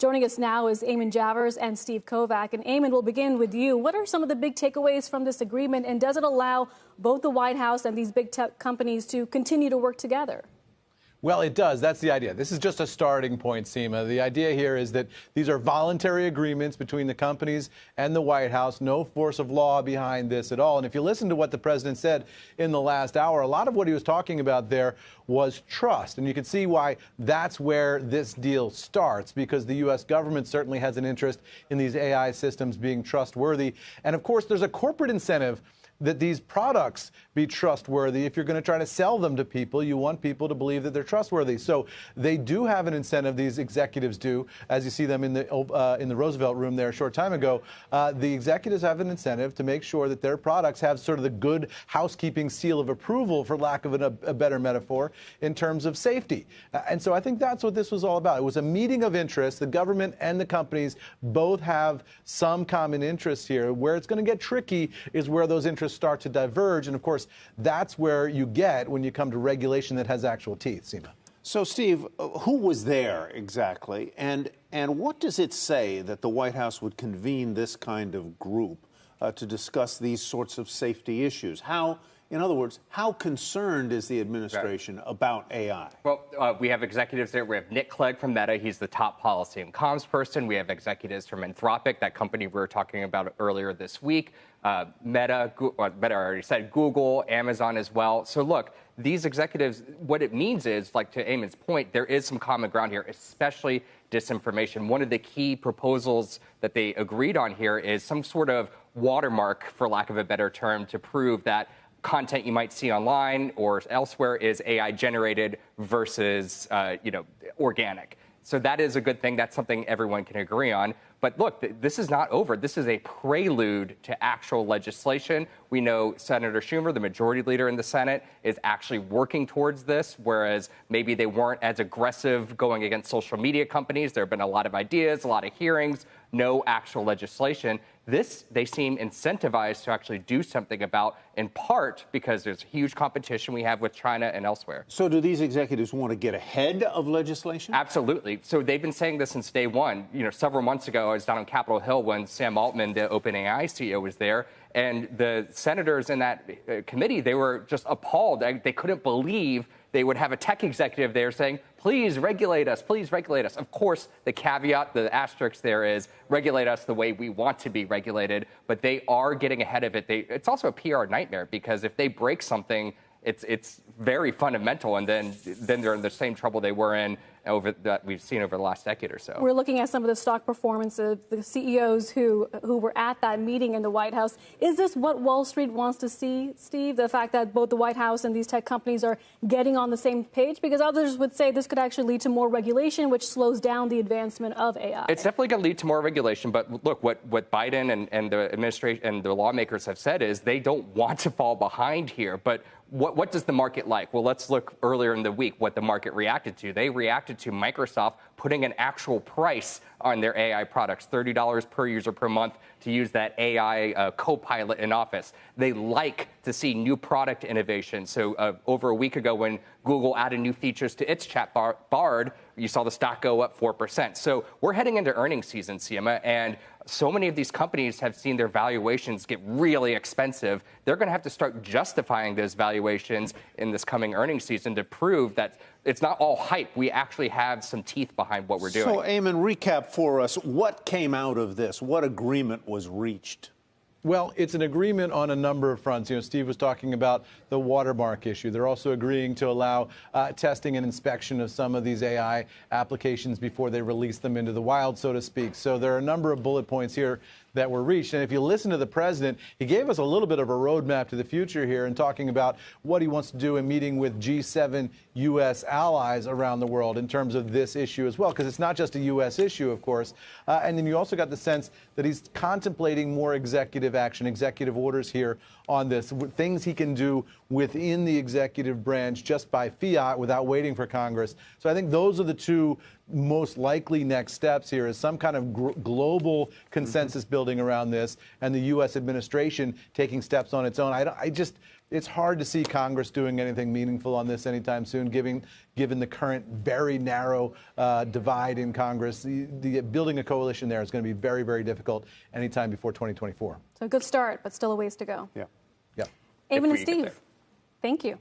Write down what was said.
Joining us now is Eamon Javers and Steve Kovac. And Eamon, we'll begin with you. What are some of the big takeaways from this agreement, and does it allow both the White House and these big tech companies to continue to work together? Well, it does. That's the idea. This is just a starting point, Seema. The idea here is that these are voluntary agreements between the companies and the White House. No force of law behind this at all. And if you listen to what the president said in the last hour, a lot of what he was talking about there was trust. And you can see why that's where this deal starts, because the U.S. government certainly has an interest in these AI systems being trustworthy. And of course, there's a corporate incentive that these products be trustworthy. If you're going to try to sell them to people, you want people to believe that they're trustworthy. So they do have an incentive, these executives do, as you see them in the Roosevelt room there a short time ago. The executives have an incentive to make sure that their products have sort of the good housekeeping seal of approval, for lack of a better metaphor, in terms of safety. And so I think that's what this was all about. It was a meeting of interests. The government and the companies both have some common interests here. Where it's going to get tricky is where those interests start to diverge. And of course, that's where you get when you come to regulation that has actual teeth, Seema. So, Steve, who was there exactly? And what does it say that the White House would convene this kind of group to discuss these sorts of safety issues? How, in other words, how concerned is the administration about AI? Well, we have executives there. We have Nick Clegg from Meta. He's the top policy and comms person. We have executives from Anthropic, that company we were talking about earlier this week. Meta already said, Google, Amazon as well. So look, these executives, what it means is, like to Eamon's point, there is some common ground here, especially disinformation. One of the key proposals that they agreed on here is some sort of watermark, for lack of a better term, to prove that content you might see online or elsewhere is AI generated versus organic. So that is a good thing. That's something everyone can agree on. But look, this is not over. This is a prelude to actual legislation. We know Senator Schumer, the majority leader in the Senate, is actually working towards this, whereas maybe they weren't as aggressive going against social media companies. There have been a lot of ideas, a lot of hearings, no actual legislation. This, they seem incentivized to actually do something about, in part because there's huge competition we have with China and elsewhere. So do these executives want to get ahead of legislation? Absolutely. So they've been saying this since day one. You know, several months ago, I was down on Capitol Hill when Sam Altman, the OpenAI CEO, was there. And the senators in that committee, they were just appalled. They couldn't believe they would have a tech executive there saying, please regulate us, please regulate us. Of course, the caveat, the asterisk there is regulate us the way we want to be regulated, but they are getting ahead of it. It's also a PR nightmare, because if they break something, it's very fundamental, and then they're in the same trouble they were in that we've seen over the last decade or so. We're looking at some of the stock performance of the CEOs who were at that meeting in the White House. Is this what Wall Street wants to see, Steve? The fact that both the White House and these tech companies are getting on the same page? Because others would say this could actually lead to more regulation, which slows down the advancement of AI. It's definitely going to lead to more regulation. But look, what Biden and the administration and the lawmakers have said is they don't want to fall behind here. But what does the market like? Well, let's look earlier in the week what the market reacted to. They reacted to Microsoft putting an actual price on their AI products, $30 per user per month to use that AI co-pilot in Office. They like to see new product innovation. So over a week ago, when Google added new features to its chat Bard, you saw the stock go up 4%. So we're heading into earnings season, Seema, and so many of these companies have seen their valuations get really expensive. They're going to have to start justifying those valuations in this coming earnings season to prove that it's not all hype. We actually have some teeth behind what we're doing. So, Eamon, recap for us. What came out of this? What agreement was reached? Well, it's an agreement on a number of fronts. You know, Steve was talking about the watermark issue. They're also agreeing to allow testing and inspection of some of these AI applications before they release them into the wild, so to speak. So there are a number of bullet points here that were reached. And if you listen to the president, he gave us a little bit of a roadmap to the future here and talking about what he wants to do in meeting with G7 U.S. allies around the world in terms of this issue as well, because it's not just a U.S. issue, of course. And then you also got the sense that he's contemplating more executive action, executive orders here on this, things he can do within the executive branch just by fiat without waiting for Congress. So I think those are the two most likely next steps here is some kind of global consensus building around this, and the U.S. administration taking steps on its own. It's hard to see Congress doing anything meaningful on this anytime soon, given the current very narrow divide in Congress. Building a coalition there is going to be very, very difficult anytime before 2024. So a good start, but still a ways to go. Yeah. Yeah. Eamon and Steve, thank you.